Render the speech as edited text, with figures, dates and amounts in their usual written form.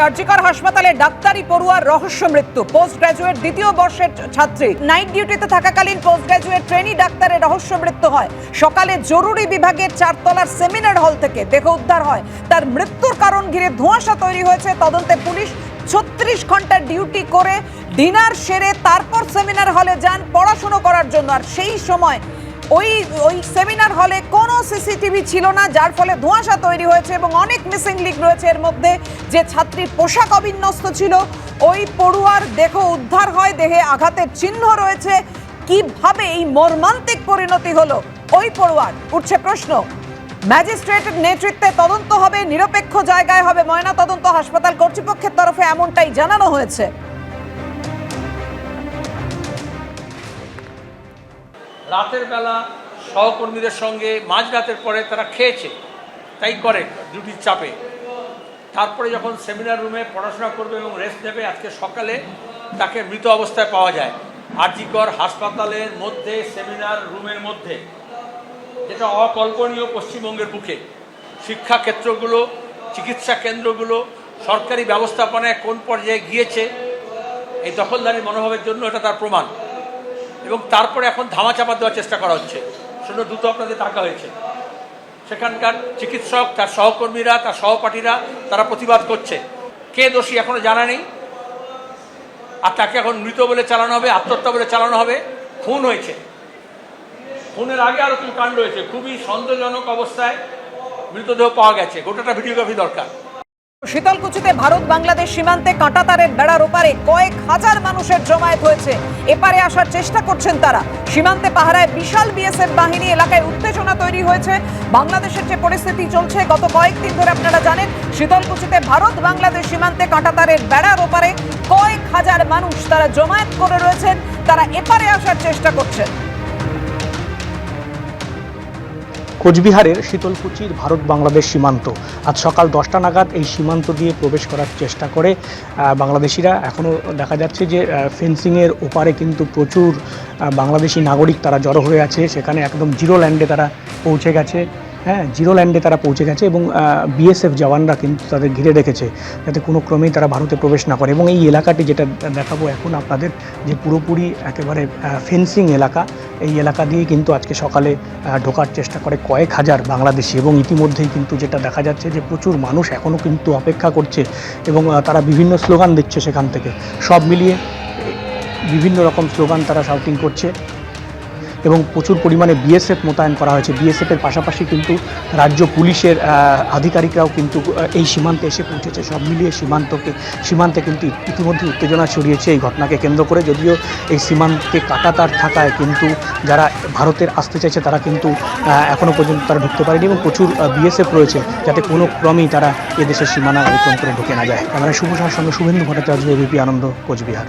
আরজিকর হাসপাতালে ডাক্তারি পড়ুয়ার রহস্য মৃত্যু। পোস্ট গ্রাজুয়েট দ্বিতীয় বর্ষের ছাত্রী নাইট ডিউটিতে থাকাকালীন পোস্ট গ্রাজুয়েট ট্রেনি ডাক্তারের রহস্য মৃত্যু হয়। সকালে জরুরি বিভাগের 4 তলার সেমিনার হল থেকে দেহ উদ্ধার হয়। তার মৃত্যুর কারণ ঘিরে ধোঁয়াশা তৈরি হয়েছে। তদন্তে পুলিশ 36 ঘন্টা ডিউটি করে ডিনার সেরে তারপর সেমিনার হলে যান পড়াশোনা করার জন্য। আর সেই সময় ওই সেমিনার হলে কোনো সিসিটিভি ছিল না, যার ফলে ধোঁয়াশা তৈরি হয়েছে এবং অনেক মিসিং লিঙ্ক রয়েছে। এর মধ্যে যে ছাত্রীর পোশাক অবিন্যস্ত ছিল, ওই পড়ুয়ার দেহ উদ্ধার হয়, দেহে আঘাতের চিহ্ন রয়েছে। কিভাবে এই মর্মান্তিক পরিণতি হলো ওই পড়ুয়ার, উঠছে প্রশ্ন। ম্যাজিস্ট্রেটের নেতৃত্বে তদন্ত হবে, নিরপেক্ষ জায়গায় হবে ময়না তদন্ত। হাসপাতাল কর্তৃপক্ষের তরফে এমনটাই জানানো হয়েছে। রাতের বেলা সহকর্মীদের সঙ্গে মাঝরাতের পরে তারা খেয়েছে, তাই করে ডিউটির চাপে। তারপরে যখন সেমিনার রুমে পড়াশোনা করবে এবং রেস্ট নেবে, আজকে সকালে তাকে মৃত অবস্থায় পাওয়া যায় আরজিকর হাসপাতালের মধ্যে, সেমিনার রুমের মধ্যে, যেটা অকল্পনীয় পশ্চিমবঙ্গের বুকে। শিক্ষা ক্ষেত্রগুলো, চিকিৎসা কেন্দ্রগুলো, সরকারি ব্যবস্থাপনায় কোন পর্যায়ে গিয়েছে এই দখলদারি মনোভাবের জন্য, এটা তার প্রমাণ। এবং তারপরে এখন ধামাচাপা দেওয়ার চেষ্টা করা হচ্ছে। শূন্য দ্রুত আপনাদের ডাকা হয়েছে, সেখানকার চিকিৎসক, তার সহকর্মীরা, তার সহপাঠীরা তারা প্রতিবাদ করছে। কে দোষী এখনো জানা নেই। আর তাকে এখন মৃত বলে চালানো হবে, আত্মহত্যা বলে চালানো হবে। খুন হয়েছে, খুনের আগে আরও কিছু কাণ্ড হয়েছে। খুবই সন্দেহজনক অবস্থায় মৃতদেহ পাওয়া গেছে। গোটাটা ভিডিওগ্রাফি দরকার। শীতলকুচিতে ভারত বাংলাদেশ সীমান্তে কাঁটাতারের বেড়ার ওপারে কয়েক হাজার মানুষের জমায়েত হয়েছে। এপারে আসার চেষ্টা করছেন তারা। সীমান্তে পাহারায় বিশাল বিএসএফ বাহিনী। এলাকায় উত্তেজনা তৈরি হয়েছে। বাংলাদেশের যে পরিস্থিতি চলছে গত কয়েকদিন ধরে আপনারা জানেন, শীতলকুচিতে ভারত বাংলাদেশ সীমান্তে কাঁটাতারের বেড়ার ওপারে কয়েক হাজার মানুষ তারা জমায়েত করে রয়েছেন। তারা এপারে আসার চেষ্টা করছেন। কোচবিহারের শীতলকুচির ভারত বাংলাদেশ সীমান্ত। আজ সকাল 10টা নাগাদ এই সীমান্ত দিয়ে প্রবেশ করার চেষ্টা করে বাংলাদেশিরা। এখনও দেখা যাচ্ছে যে ফেন্সিংয়ের ওপারে কিন্তু প্রচুর বাংলাদেশি নাগরিক তারা জড়ো হয়ে আছে। সেখানে একদম জিরো ল্যান্ডে তারা পৌঁছে গেছে। হ্যাঁ, জিরো ল্যান্ডে তারা পৌঁছে গেছে এবং বিএসএফ জওয়ানরা কিন্তু তাদের ঘিরে রেখেছে যাতে কোনো ক্রমেই তারা ভারতে প্রবেশ না করে। এবং এই এলাকাটি যেটা দেখাবো এখন আপনাদের, যে পুরোপুরি একেবারে ফেন্সিং এলাকা, এই এলাকা দিয়ে কিন্তু আজকে সকালে ঢোকার চেষ্টা করে কয়েক হাজার বাংলাদেশি। এবং ইতিমধ্যেই কিন্তু যেটা দেখা যাচ্ছে যে প্রচুর মানুষ এখনও কিন্তু অপেক্ষা করছে এবং তারা বিভিন্ন স্লোগান দিচ্ছে সেখান থেকে। সব মিলিয়ে বিভিন্ন রকম স্লোগান তারা শাউটিং করছে এবং প্রচুর পরিমাণে বিএসএফ মোতায়েন করা হয়েছে। বিএসএফের পাশাপাশি কিন্তু রাজ্য পুলিশের আধিকারিকরাও কিন্তু এই সীমান্তে এসে পৌঁছেছে। সব মিলিয়ে সীমান্তে কিন্তু ইতিমধ্যে উত্তেজনা ছড়িয়েছে এই ঘটনাকে কেন্দ্র করে। যদিও এই সীমান্তে কাঁটাতার থাকায় কিন্তু যারা ভারতের আসতে চাইছে তারা কিন্তু এখনও পর্যন্ত তারা ঢুকতে পারেনি এবং প্রচুর বিএসএফ রয়েছে যাতে কোনো ক্রমেই তারা এদেশের সীমানা অতিক্রম করে ঢুকে না যায়। ক্যামেরায় শুভ সাহার সঙ্গে শুভেন্দু ভট্টাচার্য, এবিপি আনন্দ, কোচবিহার।